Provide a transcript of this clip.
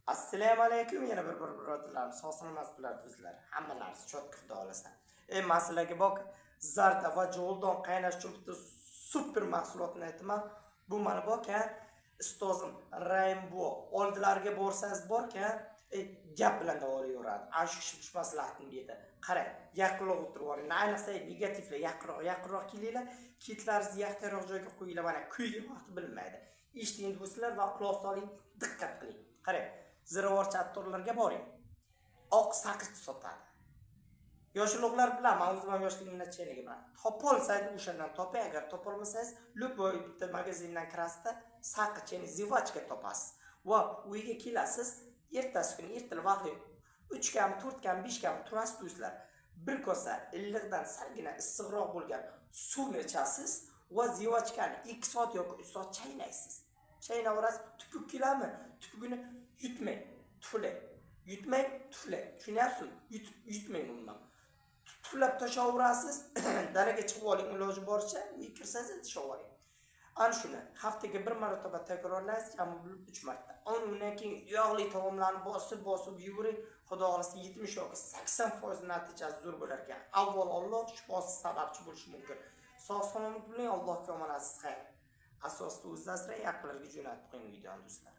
Assalomu alaykum, yana bir birodarlarim, sog'sizlar do'stlar. Hammalari chotki xudo olasa. Masalaga bok, zarda va jo'ldan qaynash uchun bitta super mahsulotni aytaman. Bu mana bok-a, ustozim Rainbow oldilariga borsangiz bor-ka, gap bilan davolaveradi. Ana shu maslahatni berdi. Qarang, yaqinroq o'tirib oling. Ayniqsa negativlar yaqinroq kelinglar, kitlaringizni yaxtaroq joyga qo'yinglar. Mana kuygan vaqti bilmaydi. Eshiting do'stlar va quloq soling, diqqat qiling. Qarang, ziravorchi attorlarga boring. Oq saqich sotadi. Yoshliqlar bilan, men o'zim ham yoshligimdan chaynaga bilan. Topolsangiz o'shandan toping, agar topolmasangiz, любой bitta magazindan kirasizda saqich, ya'ni zivachka topasiz. Va uyga kelasiz, ertasi kuni ertalab vaqtli 3 kam, 4 kam, 5 kam turasiz do'stlar. Bir kosa illiqdan salgina issiqroq bo'lgan suvni ichasiz va zivachkani 2 soat yoki 3 soat chaynaysiz. Chaynaverasiz, tupuk keladimi? Tupugini yutmang, tuflang. Yutmang, tuflang. Tushunyapsizmi? Yutmang undan. Tuflab tashaverasiz, daraga chiqib oling, iloji boricha, uyga kirsangiz tashlab oling. Ana shuni haftaga bir marotaba takrorlaysiz, ham 3 marta. Undan keyin yog'li taomlarni bosib yuring. Xudo xolasa 70 yoki 80% natijasi zo'r bo'lar ekan. Avval Alloh shifosiz sababchi bo'lishi mumkin. Sog' salomat bo'ling, Allohga omonatisiz xayr. Asosda o'zingiz asrang, yaqinlarga jo'natib qo'ying videoni do'stlar.